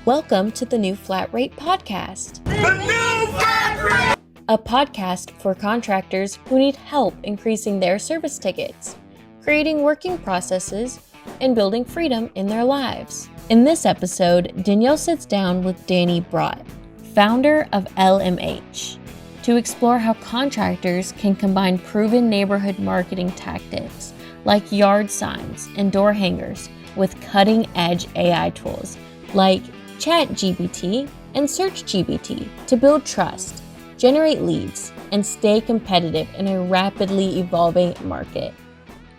Welcome to the New Flat Rate Podcast. The New Flat Rate! A podcast for contractors who need help increasing their service tickets, creating working processes, and building freedom in their lives. In this episode, Danielle sits down with Braught, founder of LMH, to explore how contractors can combine proven neighborhood marketing tactics like yard signs and door hangers with cutting-edge AI tools like ChatGPT and SearchGPT to build trust, generate leads, and stay competitive in a rapidly evolving market.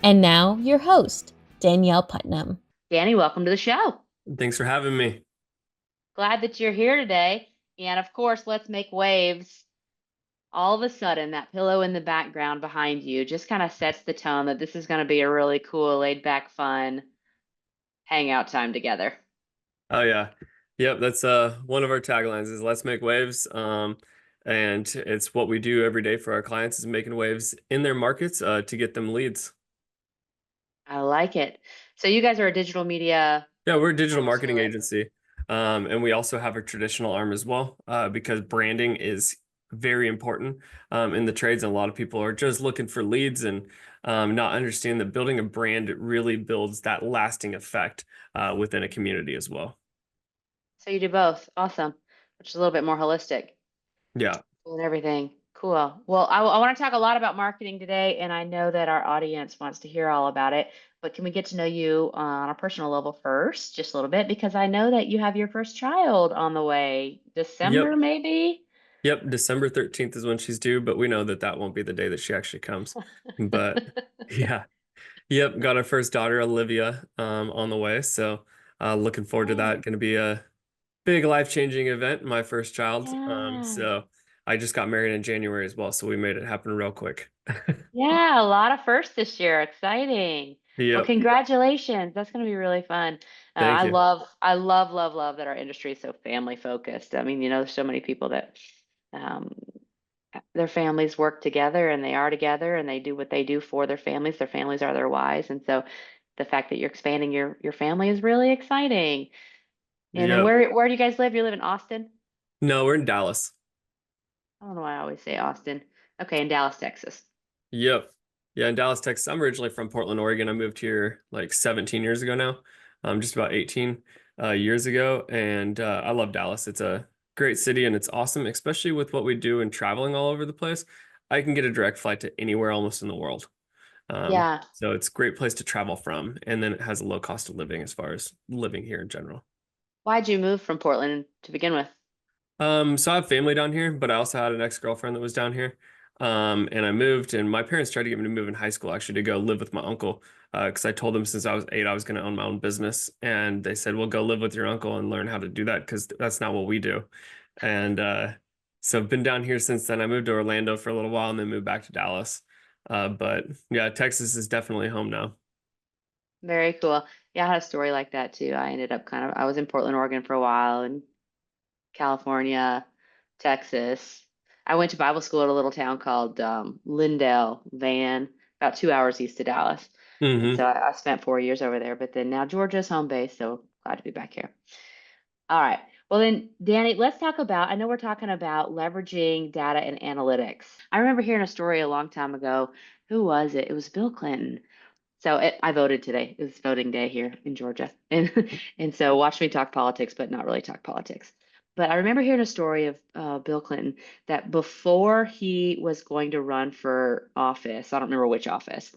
And now, your host, Danielle Putnam. Danny, welcome to the show. Thanks for having me. Glad that you're here today. And of course, let's make waves. All of a sudden, that pillow in the background behind you just kind of sets the tone that this is going to be a really cool, laid back, fun hangout time together. Oh yeah. Yep, that's one of our taglines is let's make waves. And it's what we do every day for our clients is making waves in their markets to get them leads. I like it. So you guys are a digital media. Yeah, we're a digital marketing agency. And we also have a traditional arm as well, because branding is very important in the trades. And a lot of people are just looking for leads and not understand that building a brand really builds that lasting effect within a community as well. So you do both. Awesome. Which is a little bit more holistic. Yeah. And everything. Cool. Well, I want to talk a lot about marketing today, and I know that our audience wants to hear all about it. But can we get to know you on a personal level first, just a little bit? Because I know that you have your first child on the way. December, maybe? Yep, December 13th is when she's due, but we know that that won't be the day that she actually comes. But yeah. Yep, got our first daughter, Olivia, on the way. So looking forward to that. Going to be a big life-changing event, my first child. Yeah. So I just got married in January as well, so we made it happen real quick. Yeah, a lot of firsts this year. Exciting. Well, Yep. congratulations. That's going to be really fun. Thank I you. love that our industry is so family focused. I mean, there's so many people that um, their families work together and they are together and they do what they do for their families. Their families are their whys. And so the fact that you're expanding your family is really exciting. And then Yep. where do you guys live? You live in Austin? No, we're in Dallas. I don't know why I always say Austin. Okay, in Dallas, Texas. Yep. Yeah, in Dallas, Texas. I'm originally from Portland, Oregon. I moved here like 17 years ago now, just about 18 years ago. And I love Dallas. It's a great city and it's awesome, especially with what we do and traveling all over the place. I can get a direct flight to anywhere almost in the world. Yeah. So it's a great place to travel from. And then it has a low cost of living as far as living here in general. Why'd you move from Portland to begin with? So I have family down here, but I also had an ex-girlfriend that was down here. And I moved, and my parents tried to get me to move in high school actually to go live with my uncle. Because I told them since I was 8 I was going to own my own business, and they said, "Well, go live with your uncle and learn how to do that because that's not what we do." And so I've been down here since then. I moved to Orlando for a little while and then moved back to Dallas. But yeah, Texas is definitely home now. Very cool. Yeah, I had a story like that too. I was in Portland, Oregon for a while and California, Texas. I went to Bible school at a little town called Lindale, Van, about 2 hours east of Dallas. And so I spent 4 years over there, but then now Georgia's home base, so glad to be back here. All right. Well, then, Danny, let's talk about, I know we're talking about leveraging data and analytics. I remember hearing a story a long time ago. Who was it? It was Bill Clinton. So I voted today. It was voting day here in Georgia. And so watch me talk politics, but not really talk politics. But I remember hearing a story of Bill Clinton that before he was going to run for office, I don't remember which office,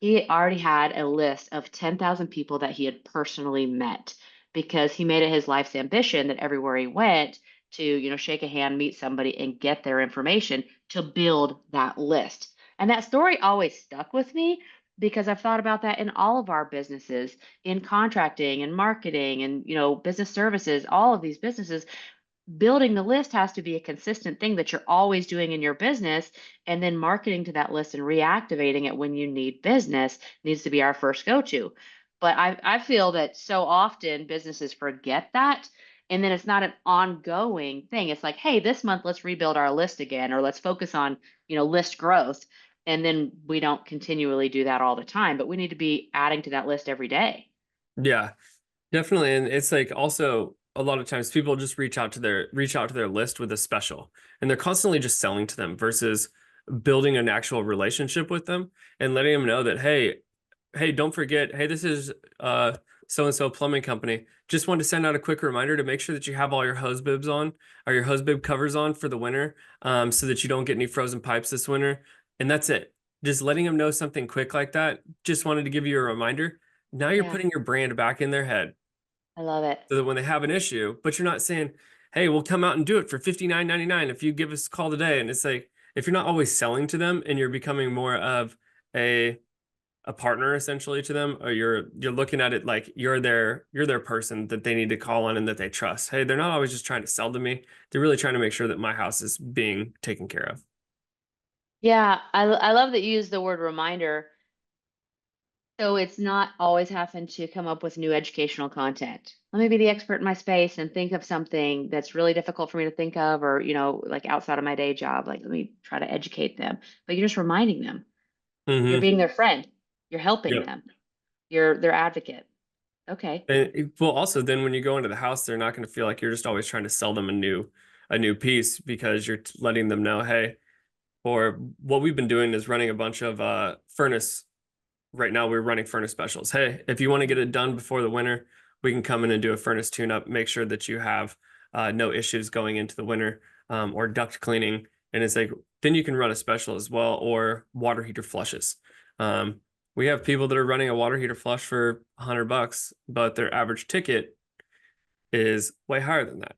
he already had a list of 10,000 people that he had personally met because he made it his life's ambition that everywhere he went to, shake a hand, meet somebody, and get their information to build that list. And that story always stuck with me because I've thought about that in all of our businesses, in contracting and marketing and, business services, all of these businesses. Building the list has to be a consistent thing that you're always doing in your business, and then marketing to that list and reactivating it when you need business needs to be our first go-to. But I feel that so often businesses forget that, and then it's not an ongoing thing. It's like, hey, this month let's rebuild our list again, or let's focus on list growth, and then we don't continually do that all the time, but we need to be adding to that list every day. Yeah, definitely. And it's like also a lot of times people just reach out to their list with a special, and they're constantly just selling to them versus building an actual relationship with them and letting them know that, hey, don't forget, hey, this is so and so plumbing company. Just wanted to send out a quick reminder to make sure that you have all your hose bibs on or your hose bib covers on for the winter, so that you don't get any frozen pipes this winter. And that's it. Just letting them know something quick like that. Just wanted to give you a reminder. Now you're Yeah, putting your brand back in their head I love it. so that when they have an issue, but you're not saying, hey, we'll come out and do it for $59.99 if you give us a call today. And it's like, if you're not always selling to them and you're becoming more of a partner essentially to them, or you're looking at it like you're their person that they need to call on and that they trust. Hey, they're not always just trying to sell to me. They're really trying to make sure that my house is being taken care of. Yeah, I love that you use the word reminder. So it's not always having to come up with new educational content. Let me be the expert in my space and think of something that's really difficult for me to think of, or, like outside of my day job. Like, let me try to educate them. But you're just reminding them. You're Mm-hmm. being their friend. You're helping Yep. them. You're their advocate. Okay. And well, also then when you go into the house, they're not going to feel like you're just always trying to sell them a new piece, because you're letting them know, hey, or what we've been doing is running a bunch of furnace. Right now we're running furnace specials. Hey, if you want to get it done before the winter, we can come in and do a furnace tune up, make sure that you have no issues going into the winter, or duct cleaning. And it's like, then you can run a special as well, or water heater flushes. We have people that are running a water heater flush for $100, but their average ticket is way higher than that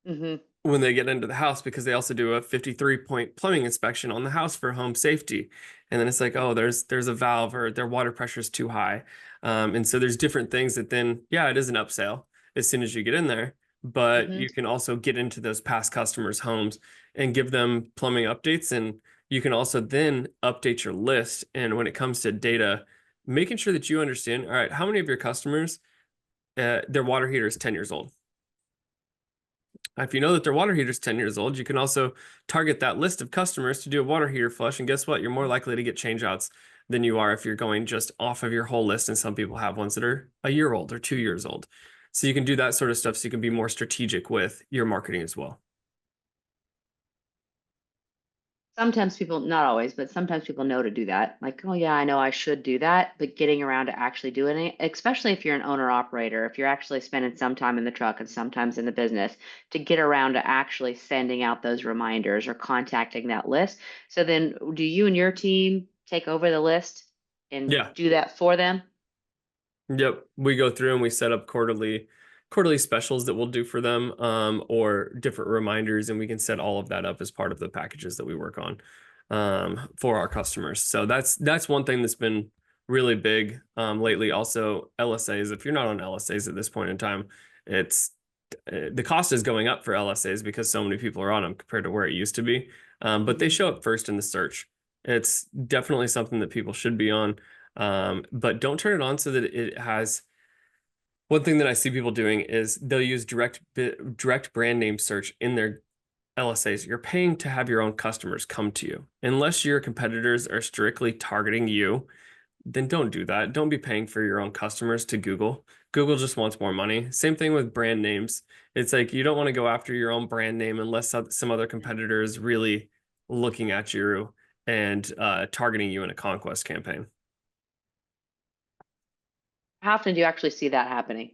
Hmm. when they get into the house, because they also do a 53-point plumbing inspection on the house for home safety. And then it's like, oh, there's a valve, or their water pressure is too high. And so there's different things that then, yeah, it is an upsell as soon as you get in there, but Hmm. you can also get into those past customers' homes and give them plumbing updates. And you can also then update your list. And when it comes to data, making sure that you understand, all right, how many of your customers, their water heater is 10 years old? If you know that their water heater is 10 years old, you can also target that list of customers to do a water heater flush. And guess what? You're more likely to get change outs than you are if you're going just off of your whole list. And some people have ones that are a year old or 2 years old. So you can do that sort of stuff so you can be more strategic with your marketing as well. Sometimes people, not always, but sometimes people know to do that. Like, oh yeah, I know I should do that, but getting around to actually doing it, especially if you're an owner operator, if you're actually spending some time in the truck and sometimes in the business, to get around to actually sending out those reminders or contacting that list. So then do you and your team take over the list and Yeah. do that for them? Yep. We go through and we set up quarterly specials that we'll do for them, or different reminders, and we can set all of that up as part of the packages that we work on, for our customers. So that's one thing that's been really big lately. Also, LSAs. If you're not on LSAs at this point in time, it's the cost is going up for LSAs because so many people are on them compared to where it used to be. But they Mhm. show up first in the search. It's definitely something that people should be on. But don't turn it on so that it has. One thing that I see people doing is they'll use direct brand name search in their LSAs. You're paying to have your own customers come to you. Unless your competitors are strictly targeting you, then don't do that. Don't be paying for your own customers to Google. Google just wants more money. Same thing with brand names. It's like you don't want to go after your own brand name unless some other competitor is really looking at you and targeting you in a conquest campaign. How often do you actually see that happening?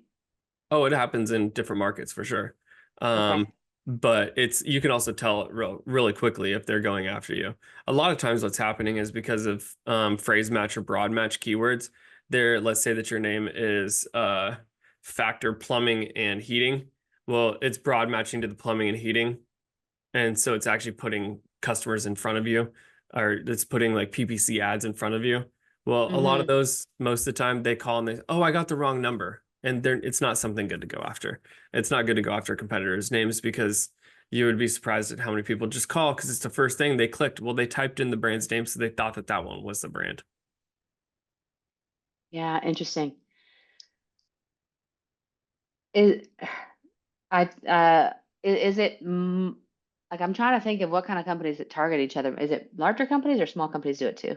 Oh, it happens in different markets for sure. Okay. But you can also tell it really quickly if they're going after you. A lot of times what's happening is because of phrase match or broad match keywords. Let's say that your name is factor plumbing and heating. Well, it's broad matching to the plumbing and heating. And so it's actually putting customers in front of you, or it's putting like PPC ads in front of you. Well, a lot of Hmm. those, most of the time they call and oh, I got the wrong number. And it's not something good to go after. It's not good to go after competitors' names, because you would be surprised at how many people just call because it's the first thing they clicked. Well, they typed in the brand's name, so they thought that that one was the brand. Yeah, interesting. Is I is it like I'm trying to think of what kind of companies that target each other. Is it larger companies or small companies do it too?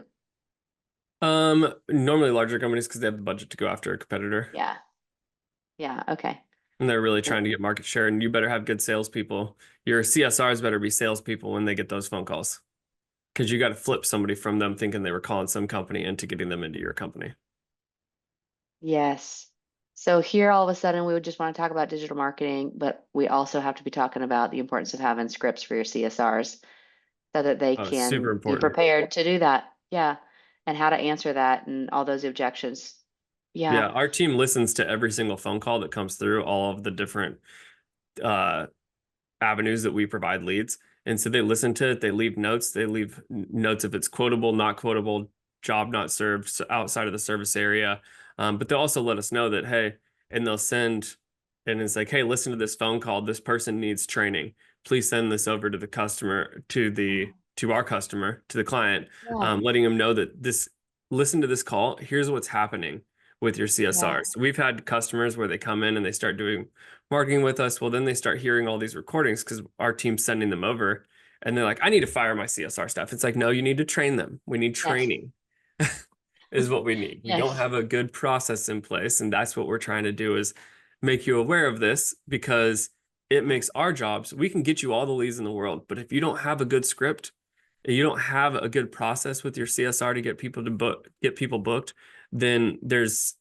Normally larger companies because they have the budget to go after a competitor. Yeah. Yeah. Okay. And they're really trying to get market share, and you better have good salespeople. Your CSRs better be salespeople when they get those phone calls, because you got to flip somebody from them thinking they were calling some company into getting them into your company. Yes. So here all of a sudden we would just want to talk about digital marketing, but we also have to be talking about the importance of having scripts for your CSRs so that they Oh, it's super can be important. prepared to do that. Yeah. And how to answer that and all those objections. Yeah. Yeah, our team listens to every single phone call that comes through, all of the different uh, avenues that we provide leads. And so they listen to it, they leave notes, they leave notes if it's quotable, not quotable, job not served, so outside of the service area. But they'll also let us know that, hey, and they'll send, and it's like, hey, listen to this phone call. This person needs training. Please send this over to the customer, to our customer, to the client, Yeah. letting them know that listen to this call. Here's what's happening with your Yeah. CSRs. We've had customers where they come in and they start doing marketing with us. Well, then they start hearing all these recordings because our team's sending them over, and they're like, I need to fire my CSR staff. It's like, no, you need to train them. We need Yes. training is what we need. We don't Yes. have a good process in place. And that's what we're trying to do, is make you aware of this, because it makes our jobs, we can get you all the leads in the world. But if you don't have a good script, you don't have a good process with your CSR to get people booked, then there's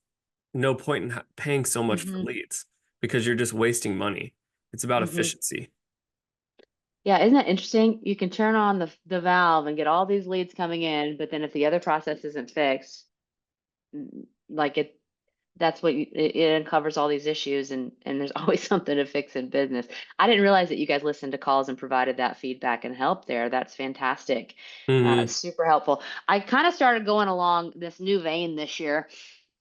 no point in paying so much for Mm-hmm. leads, because you're just wasting money. It's about Mm-hmm. efficiency. Yeah, isn't that interesting? You can turn on the valve and get all these leads coming in, but then if the other process isn't fixed, like that's what it uncovers all these issues, and there's always something to fix in business. I didn't realize that you guys listened to calls and provided that feedback and help there. That's fantastic. Hmm. Super helpful. I kind of started going along this new vein this year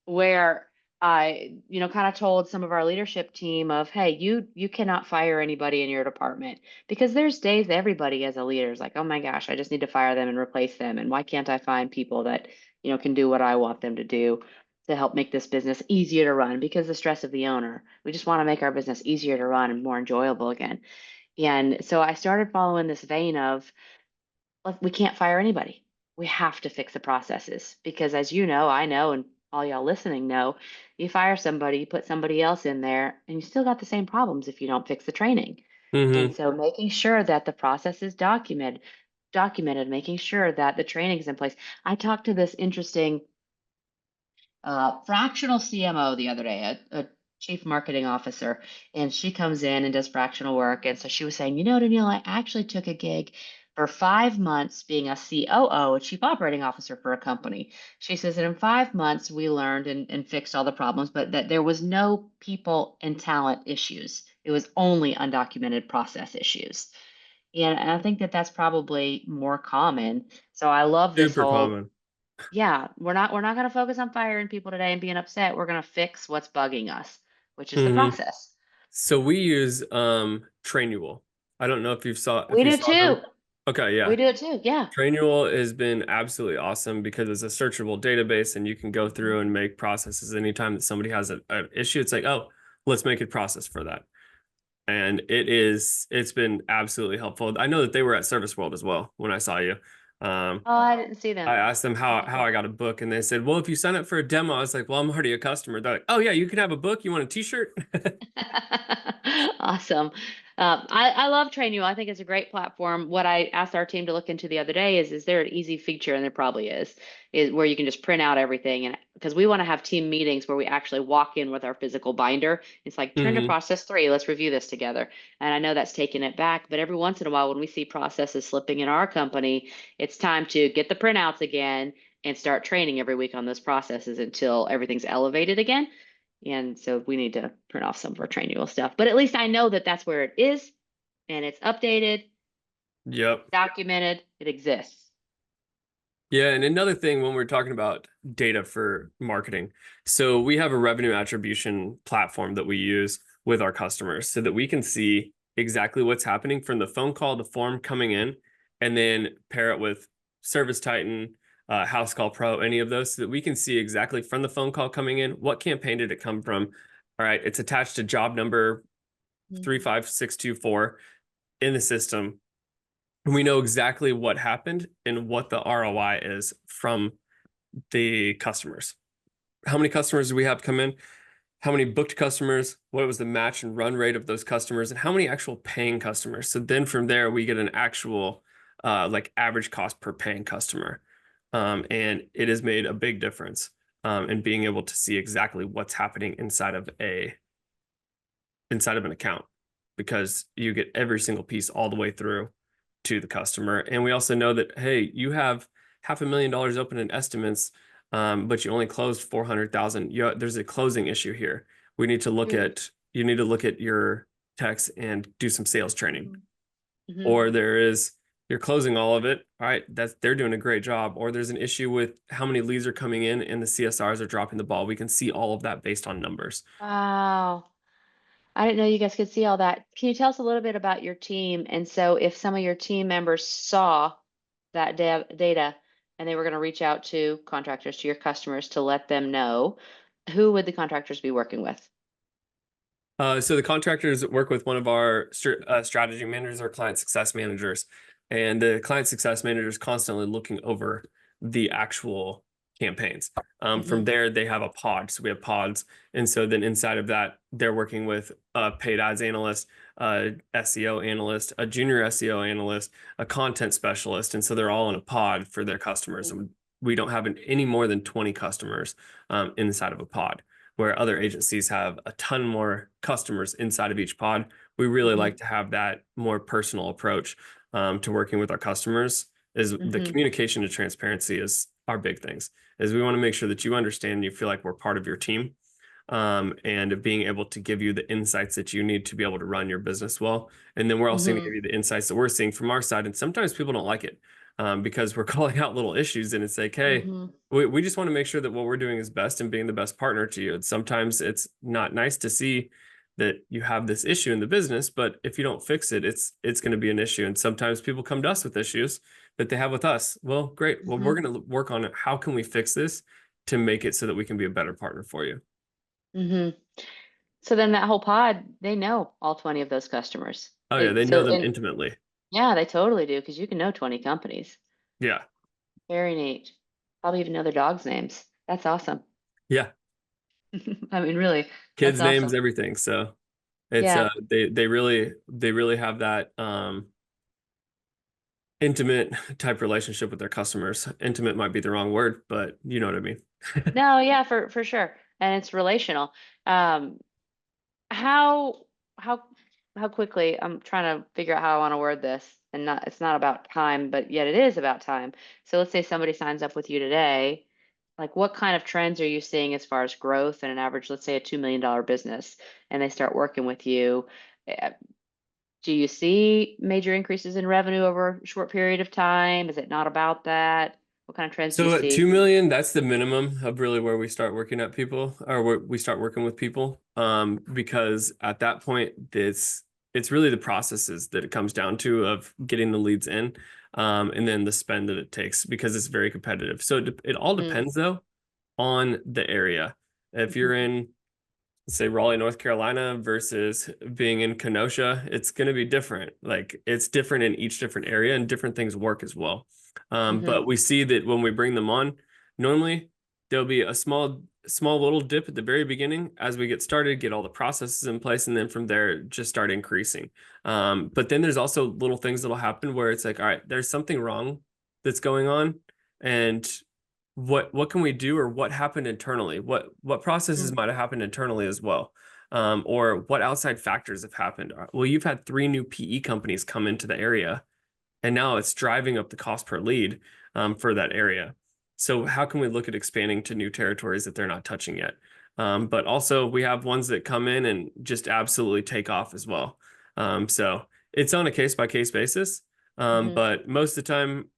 where I, kind of told some of our leadership team of, hey, you cannot fire anybody in your department, because there's days everybody as a leader is like, oh my gosh, I just need to fire them and replace them. And why can't I find people that, can do what I want them to do to help make this business easier to run? Because the stress of the owner, we just want to make our business easier to run and more enjoyable again. And so I started following this vein of, like, we can't fire anybody. We have to fix the processes because, as you know, I know, and all y'all listening know, you fire somebody, you put somebody else in there, and you still got the same problems if you don't fix the training. And Hmm. so making sure that the process is documented, making sure that the training is in place. I talked to this interesting fractional CMO the other day, a chief marketing officer, and she comes in and does fractional work. And so she was saying, Danielle, I actually took a gig for 5 months being a COO, a chief operating officer for a company. She says that in 5 months we learned and fixed all the problems, but that there was no people and talent issues. It was only undocumented process issues. And I think that that's probably more common. So I love this Super whole, common. yeah, we're not going to focus on firing people today and being upset. We're going to fix what's bugging us, which is the Hmm. process. So we use Trainual. I don't know if We you do saw too. them. Okay, yeah. We do it too. Yeah. Trainual has been absolutely awesome because it's a searchable database, and you can go through and Mhm. make processes anytime that somebody has an issue. It's like, oh, let's make a process for that. And it's been absolutely helpful. I know that they were at Service World as well when I saw you. Um, Oh, I didn't see I them. asked them how I got a book, and they said, well, if you sign up for a demo. I was like, well, I'm already a customer. They're like, oh yeah, you can have a book. You want a t-shirt? Awesome. I love Train You. I think it's a great platform. What I asked our team to look into the other day is there an easy feature, and there probably is where you can just print out everything. And because we want to have team meetings where we actually walk in with our physical binder. It's like, turn to Hmm. process 3. Let's review this together. And I know that's taking it back, but every once in a while, when we see processes slipping in our company, it's time to get the printouts again and start training every week on those processes until everything's elevated again. And so we need to print off some of our Trainual stuff. But at least I know that that's where it is, and it's updated, Yep. documented, it exists. Yeah, and another thing when we're talking about data for marketing, so we have a revenue attribution platform that we use with our customers so that we can see exactly what's happening from the phone call, the form coming in, and then pair it with Service Titan, House Call Pro, any of those, so that we can see exactly from the phone call coming in, what campaign did it come from? All right, it's attached to job number Mhm. 35624 in the system. And we know exactly what happened and what the ROI is from the customers. How many customers do we have come in? how many booked customers, what was the match and run rate of those customers, and how many actual paying customers. So then from there, we get an actual like average cost per paying customer. And it has made a big difference in being able to see exactly what's happening inside of an account, because you get every single piece all the way through to the customer. And we also know that, hey, you have $500,000 open in estimates, but you only closed 400,000. There's a closing issue here. We need to look at, you need to look at your techs and do some sales training. Mm-hmm. Or you're closing all of it. All right, they're doing a great job. Or there's an issue with how many leads are coming in and the CSRs are dropping the ball. We can see all of that based on numbers. Wow. I didn't know you guys could see all that. Can you tell us a little bit about your team? And so if some of your team members saw that data and they were going to reach out to contractors, to your customers to let them know, who would the contractors be working with? So the contractors work with one of our strategy managers or client success managers, and the client success manager is constantly looking over the actual campaigns. From there, they have a pod. So we have pods, and so then inside of that, they're working with a paid ads analyst, a SEO analyst, a junior SEO analyst, a content specialist, and so they're all in a pod for their customers. And we don't have any more than 20 customers inside of a pod, where other agencies have a ton more customers inside of each pod. We really like to have that more personal approach to working with our customers. Is the communication and transparency is our big things. Is we want to make sure that you understand and you feel like we're part of your team, and being able to give you the insights that you need to be able to run your business well. And then we're also going to give you the insights that we're seeing from our side. And sometimes people don't like it because we're calling out little issues, and it's like, hey, we just want to make sure that what we're doing is best and being the best partner to you. And sometimes it's not nice to see that you have this issue in the business, but if you don't fix it, it's going to be an issue. And sometimes people come to us with issues that they have with us. Well, great. Well, we're going to work on it. How can we fix this to make it so that we can be a better partner for you? So then that whole pod, they know all 20 of those customers. Oh yeah, they know them intimately. Yeah, they totally do, because you can know 20 companies. Yeah. Very neat. Probably even know their dogs' names. That's awesome. Yeah. I mean, really, Kids' that's names, awesome. everything. So it's Yeah. they really have that intimate type relationship with their customers. Intimate might be the wrong word, but you know what I mean. No, yeah, for sure. And it's relational. Um, how how how quickly, I'm trying to figure out how I want to word this, and not it's not about time, but yet it is about time. So let's say somebody signs up with you today. Like, what kind of trends are you seeing as far as growth in an average, let's say a $2 million business, and they start working with you? eh, Do you see major increases in revenue over a short period of time? Is it not about that? What kind of trends do you So at see? 2 million, that's the minimum of really where we start working at people, or where we start working with people. Because at that point, it's really the processes that it comes down to of getting the leads in, and then the spend that it takes, because it's very competitive. So it all depends though on the area. If you're in, say, Raleigh, North Carolina versus being in Kenosha, it's going to be different. Like, it's different in each different area, and different things work as well. But we see that when we bring them on, normally there'll be a small little dip at the very beginning as we get started, get all the processes in place, and then from there just start increasing. But then there's also little things that'll happen where it's like, all right, there's something wrong that's going on, and what can we do, or what happened internally, what processes might have happened internally as well, or what outside factors have happened. Well, you've had 3 new PE companies come into the area, and now it's driving up the cost per lead for that area. So how can we look at expanding to new territories that they're not touching yet? But also we have ones that come in and just absolutely take off as well. So it's on a case by case basis. But most of the time,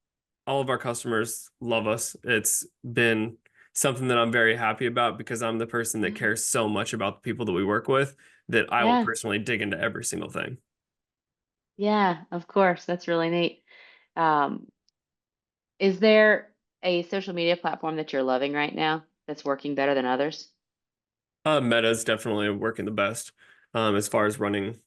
all of our customers love us. It's been something that I'm very happy about, because I'm the person that cares so much about the people that we work with, that I will Yeah, personally dig into every single thing. yeah, of course. That's really neat. Um, is there a social media platform that you're loving right now that's working better than others? Meta is definitely working the best as far as running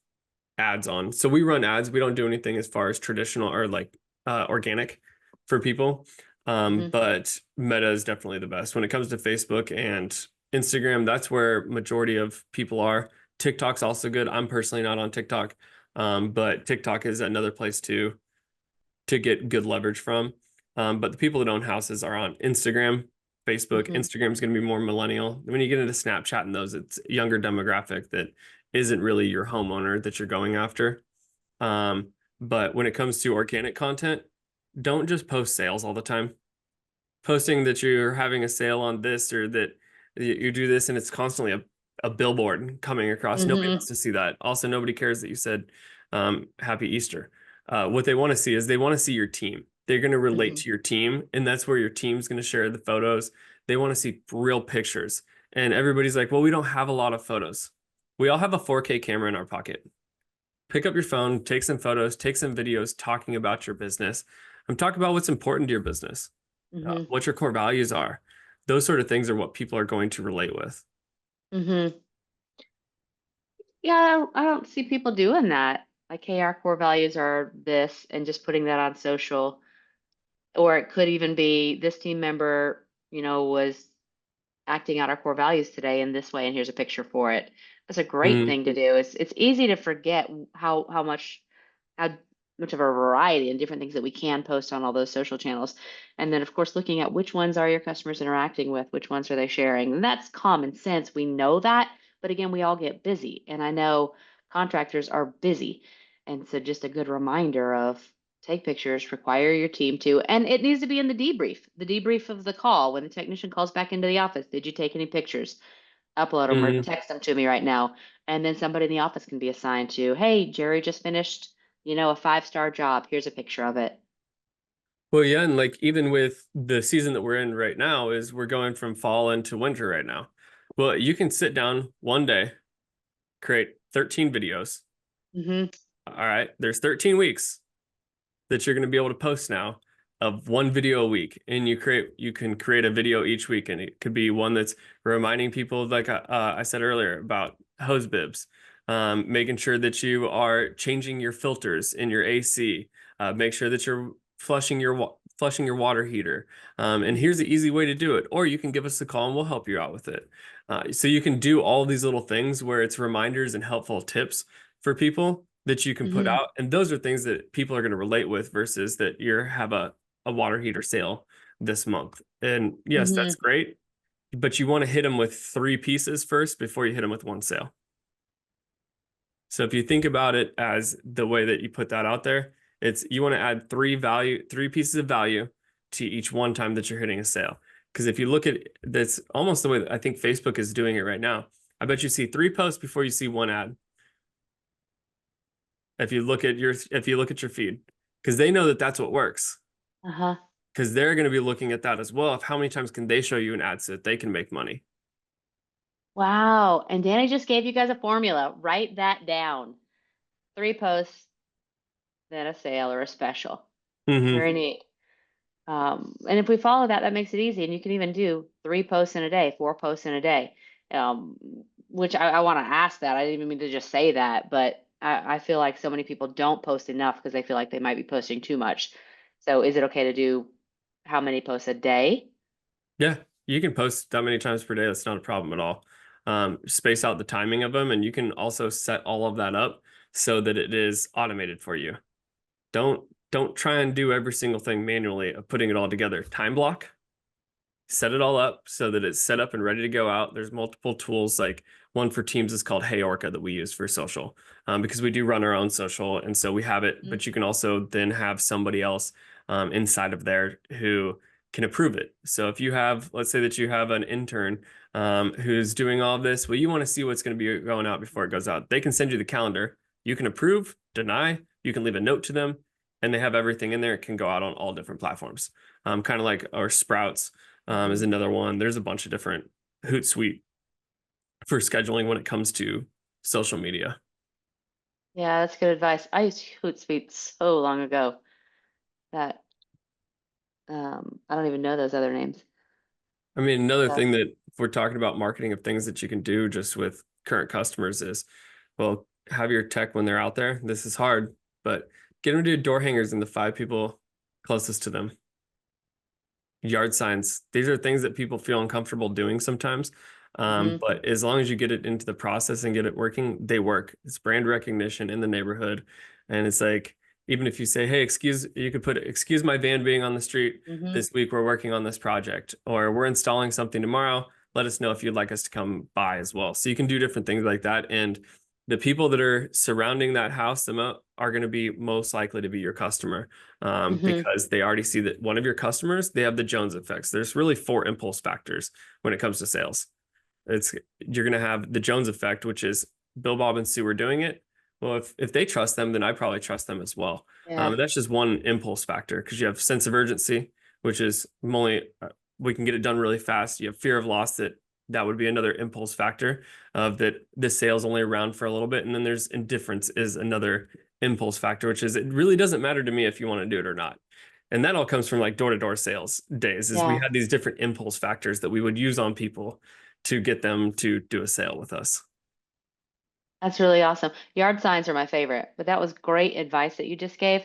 ads on. So we run ads. We don't do anything as far as traditional or like organic for people. But Meta is definitely the best when it comes to Facebook and Instagram, that's where majority of people are. TikTok's also good. I'm personally not on TikTok, but TikTok is another place to get good leverage from. But the people that own houses are on Instagram, Facebook. Mm-hmm. Instagram's going to be more millennial. When you get into Snapchat and those, it's younger demographic that isn't really your homeowner that you're going after. But when it comes to organic content, don't just post sales all the time. Posting that you're having a sale on this or that you do this and it's constantly a billboard coming across. Nobody Mm-hmm. wants to see that. Also, nobody cares that you said Happy Easter. What they want to see is they want to see your team. They're going to relate Mm-hmm. to your team, and that's where your team's going to share the photos. They want to see real pictures. And everybody's like, well, we don't have a lot of photos. We all have a 4K camera in our pocket. Pick up your phone, take some photos, take some videos talking about your business. I'm talking about what's important to your business, Mm-hmm. what your core values are. Those sort of things are what people are going to relate with. Mm-hmm. Yeah, I don't see people doing that. Like, hey, our core values are this, and just putting that on social. Or it could even be this team member, was acting out our core values today in this way, and here's a picture for it. That's a great Mm, thing to do. It's easy to forget how much of a variety and different things that we can post on all those social channels. And then of course looking at which ones are your customers interacting with, which ones are they sharing. And that's common sense. We know that, but again, we all get busy. And I know contractors are busy. And so just a good reminder of take pictures, require your team to, and it needs to be in the debrief of the call when the technician calls back into the office. Did you take any pictures? Upload them or mm. text them to me right now. And then somebody in the office can be assigned to, hey, Jerry just finished, a 5-star job. Here's a picture of it. Well, yeah, and like even with the season that we're in right now, is we're going from fall into winter right now. Well, you can sit down one day, create 13 videos. Mm-hmm. All right, there's 13 weeks that you're going to be able to post now of one video a week, and you can create a video each week, and it could be one that's reminding people, like I said earlier, about hose bibs, making sure that you are changing your filters in your AC, make sure that you're flushing your water heater, and here's the easy way to do it. Or you can give us a call and we'll help you out with it. So you can do all these little things where it's reminders and helpful tips for people that you can put Mm-hmm. out. And those are things that people are going to relate with versus that you have a water heater sale this month. And yes, that's Mm-hmm. great, but you want to hit them with 3 pieces first before you hit them with one sale. So if you think about it as the way that you put that out there, it's you want to add 3 pieces of value to each one time that you're hitting a sale. Because if you look at that's almost the way that I think Facebook is doing it right now. I bet you see 3 posts before you see one ad. If you look at your feed, because they know that that's what works. Uh-huh. Because they're going to be looking at that as well. Of how many times can they show you an ad so that they can make money? Wow. And Danny just gave you guys a formula. Write that down. 3 posts, then a sale or a special. Mm-hmm. Very neat. And if we follow that, that makes it easy. And you can even do 3 posts in a day, 4 posts in a day. Um, which I want to ask that. I didn't even mean to just say that, but I feel like so many people don't post enough because they feel like they might be posting too much. So is it okay to do how many posts a day? Yeah, you can post that many times per day. That's not a problem at all. Space out the timing of them, and you can also set all of that up so that it is automated for you. Don't try and do every single thing manually of putting it all together. Time block, set it all up so that it's set up and ready to go out. There's multiple tools, like one for Teams is called Hey Orca that we use for social, because we do run our own social, and so we have it. Mm. But you can also then have somebody else inside of there who can approve it. So if you have, let's say that you have an intern who's doing all of this, well, you want to see what's going to be going out before it goes out. They can send you the calendar. You can approve, deny. You can leave a note to them, and they have everything in there. It can go out on all different platforms, kind of like our Sprouts is Mhm. another one. There's a bunch of different Hootsuite for scheduling when it comes to social media. Yeah, that's good advice. I used Hootsuite so long ago that I don't even know those other names. I mean, another So, thing that if we're talking about marketing of things that you can do just with current customers is, well, have your tech when they're out there. This is hard, but get them to do door hangers in the 5 people closest to them. Yard signs. These are things that people feel uncomfortable doing sometimes. Hmm. But as long as you get it into the process and get it working, they work. It's brand recognition in the neighborhood. And it's like, even if you say, hey, you could put, excuse my van being on the street Hmm. this week, we're working on this project, or we're installing something tomorrow. Let us know if you'd like us to come by as well. So you can do different things like that. And the people that are surrounding that house are going to be most likely to be your customer, Hmm. because they already see that one of your customers, they have the Jones effects. There's really 4 impulse factors when it comes to sales. You're going to have the Jones effect, which is Bill, Bob, and Sue are doing it. Well, if they trust them, then I probably trust them as well. Yeah. That's just one impulse factor, because you have sense of urgency, which is we can get it done really fast. You have fear of loss, that would be another impulse factor of that the sale's only around for a little bit. And then there's indifference is another impulse factor, which is it really doesn't matter to me if you want to do it or not. And that all comes from like door-to-door sales days, is we Yeah. had these different impulse factors that we would use on people to get them to do a sale with us. That's really awesome. Yard signs are my favorite, but that was great advice that you just gave.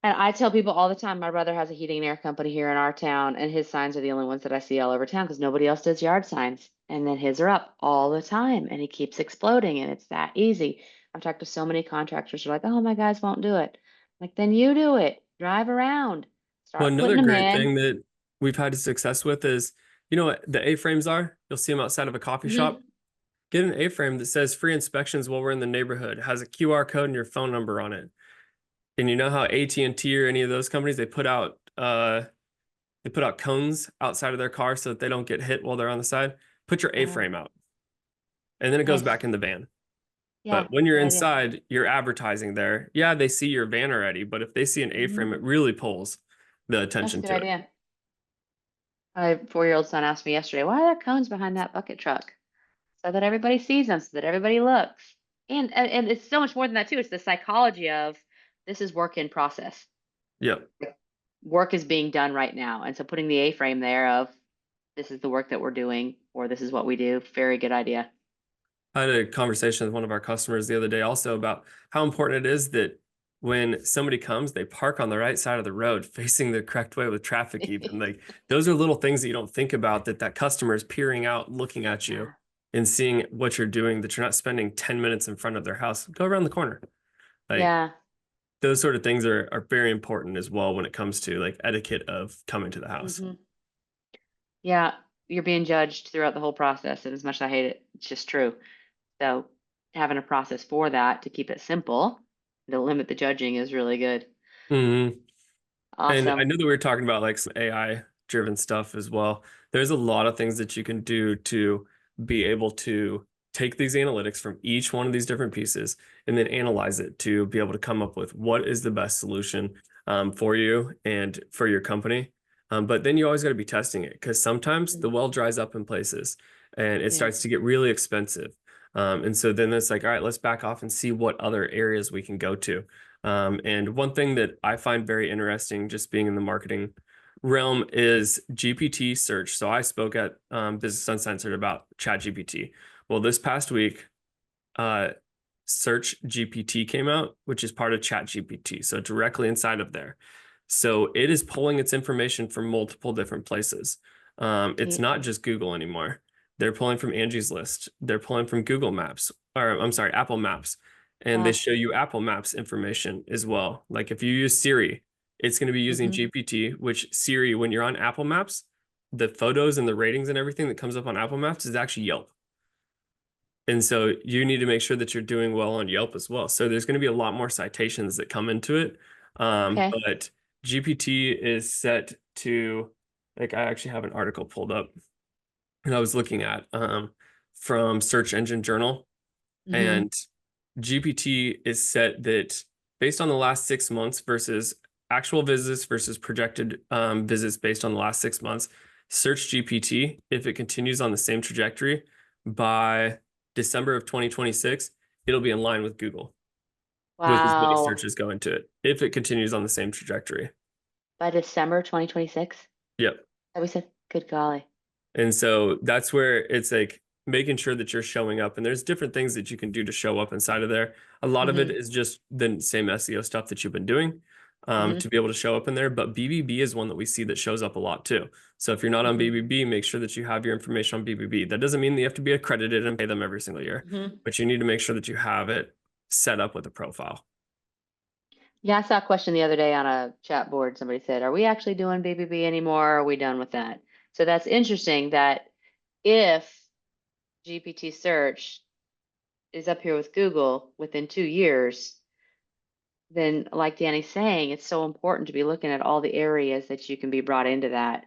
And I tell people all the time, my brother has a heating and air company here in our town, and his signs are the only ones that I see all over town because nobody else does yard signs. And then his are up all the time, and he keeps exploding, and it's that easy. I've talked to so many contractors who are like, "Oh, my guys won't do it." Like, then you do it. Drive around, Well, start putting another them great in. thing that we've had success with is, you know what the A-frames are? You'll see them outside of a coffee shop. Hmm. Get an A-frame that says free inspections while we're in the neighborhood, has a QR code and your phone number on it. And you know how AT&T or any of those companies, they put out cones outside of their car so that they don't get hit while they're on the side. Put your A-frame out, and then it goes Nice. back in the van. Yeah, But when you're good idea. inside, you're advertising there. Yeah, they see your van already, but if they see an Hmm. A-frame, it really pulls the That's a attention good to it. idea. My 4-year-old son asked me yesterday, "Why are there cones behind that bucket truck?" So that everybody sees them, so that everybody looks. And it's so much more than that too. It's the psychology of this is work in process. Yep. Work is being done right now. And so putting the A-frame there of this is the work that we're doing or this is what we do. Very good idea. I had a conversation with one of our customers the other day also about how important it is that when somebody comes, they park on the right side of the road, facing the correct way with traffic even. Like those are little things that you don't think about, that customer is peering out, looking at you Yeah. and seeing what you're doing, that you're not spending 10 minutes in front of their house. Go around the corner. Like Yeah. those sort of things are very important as well when it comes to like etiquette of coming to the house. Hmm. Yeah. You're being judged throughout the whole process. And as much as I hate it, it's just true. So having a process for that to keep it simple, to limit the judging is really good. Mhm. And I Awesome. know that we were talking about like some AI driven stuff as well. There's a lot of things that you can do to be able to take these analytics from each one of these different pieces and then analyze it to be able to come up with what is the best solution for you and for your company. But then you always got to be testing it, because sometimes the well dries up in places and it Yeah. starts to get really expensive. And so then it's like, all right, let's back off and see what other areas we can go to. And one thing that I find very interesting, just being in the marketing realm, is GPT search. So I spoke at Business Uncensored about ChatGPT. Well, this past week, uh, SearchGPT came out, which is part of ChatGPT. So directly inside of there. So it is pulling its information from multiple different places. It's Yeah. not just Google anymore. They're pulling from Angie's List. They're pulling from Google Maps, or I'm sorry, Apple Maps. And they Wow. show you Apple Maps information as well. Like if you use Siri, it's going to be using Hmm. GPT, which Siri, when you're on Apple Maps, the photos and the ratings and everything that comes up on Apple Maps is actually Yelp. And so you need to make sure that you're doing well on Yelp as well. So there's going to be a lot more citations that come into it. Okay. But GPT is set to, like, I actually have an article pulled up and I was looking at from Search Engine Journal. Hmm. And GPT is set that based on the last 6 months versus actual visits versus projected visits based on the last 6 months, Search GPT, if it continues on the same trajectory by December of 2026, it'll be in line with Google with as many Wow. searches going to it if it continues on the same trajectory. By December 2026? Yep. That we said, good golly. And so that's where it's like making sure that you're showing up. And there's different things that you can do to show up inside of there. A lot of it Hmm. is just the same SEO stuff that you've been doing. to be able to show up in there. But BBB is one that we see that shows up a lot too. So if you're not on BBB, make sure that you have your information on BBB. That doesn't mean that you have to be accredited and pay them every single year, but you need to make sure that you have it set up with a profile. Yeah, I saw a question the other day on a chat board. Somebody said, "Are we actually doing BBB anymore? Or are we done with that?" So that's interesting that if GPT search is up here with Google within 2 years, then like Danny's saying, it's so important to be looking at all the areas that you can be brought into that.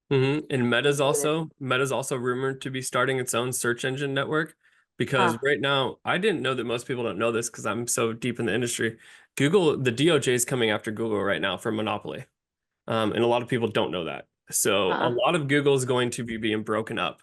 And Meta's also rumored to be starting its own search engine network, because right now, I didn't know that most people don't know this because I'm so deep in the industry. Google, the DOJ is coming after Google right now for monopoly. And a lot of people don't know that. So a lot of Google is going to be being broken up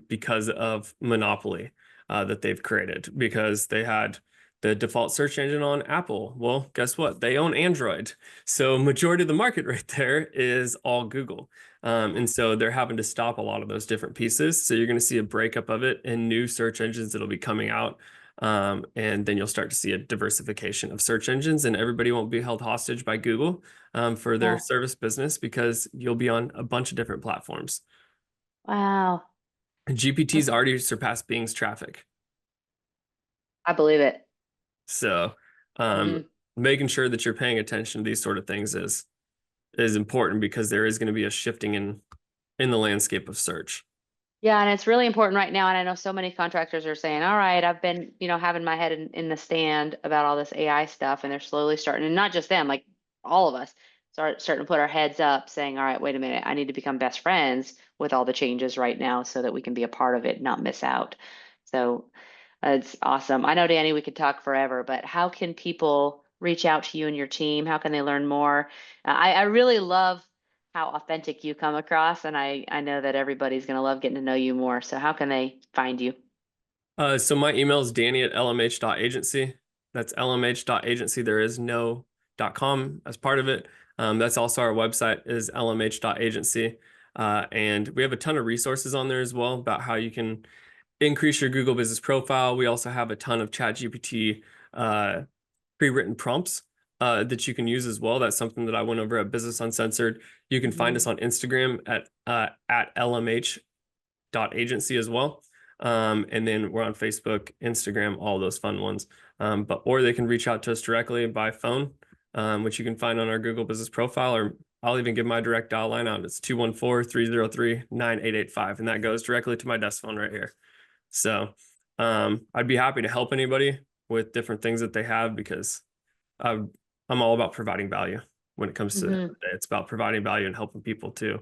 because of monopoly that they've created, because they had the default search engine on Apple. Well, guess what? They own Android. So majority of the market right there is all Google. And so they're having to stop a lot of those different pieces. So you're going to see a breakup of it and new search engines that'll be coming out. And then you'll start to see a diversification of search engines, and everybody won't be held hostage by Google for their service business, because you'll be on a bunch of different platforms. Wow. And GPT's already surpassed Bing's traffic. I believe it. So making sure that you're paying attention to these sort of things is important, because there is going to be a shifting in the landscape of search. Yeah, and it's really important right now. And I know so many contractors are saying, all right, I've been, having my head in the stand about all this AI stuff, and they're slowly starting, and not just them, like all of us, starting to put our heads up saying, all right, wait a minute, I need to become best friends with all the changes right now so that we can be a part of it, not miss out. So it's awesome. I know, Danny, we could talk forever, but how can people reach out to you and your team? How can they learn more? I really love how authentic you come across, and I know that everybody's going to love getting to know you more. So how can they find you? So my email is danny@lmh.agency. That's lmh.agency. There is no .com as part of it. That's also our website is lmh.agency. And we have a ton of resources on there as well about how you can increase your Google business profile. We also have a ton of ChatGPT pre-written prompts that you can use as well. That's something that I went over at Business Uncensored. You can find us on Instagram at lmh.agency as well. And then we're on Facebook, Instagram, all those fun ones. Or they can reach out to us directly by phone, which you can find on our Google business profile, or I'll even give my direct dial line out. It's 214-303-9885. And that goes directly to my desk phone right here. So I'd be happy to help anybody with different things that they have, because I'm all about providing value when it comes to the end of the day. It's about providing value and helping people to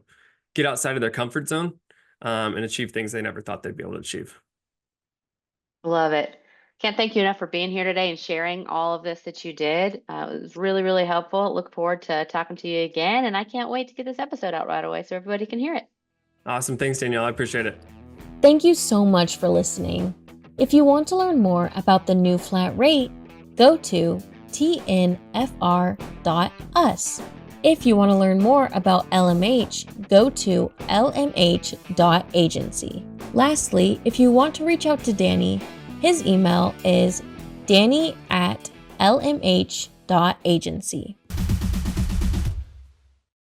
get outside of their comfort zone and achieve things they never thought they'd be able to achieve. Love it. Can't thank you enough for being here today and sharing all of this that you did. It was really, really helpful. Look forward to talking to you again. And I can't wait to get this episode out right away so everybody can hear it. Awesome. Thanks, Danielle. I appreciate it. Thank you so much for listening. If you want to learn more about the new flat rate, go to tnfr.us. If you want to learn more about LMH, go to lmh.agency. Lastly, if you want to reach out to Danny, his email is danny@lmh.agency.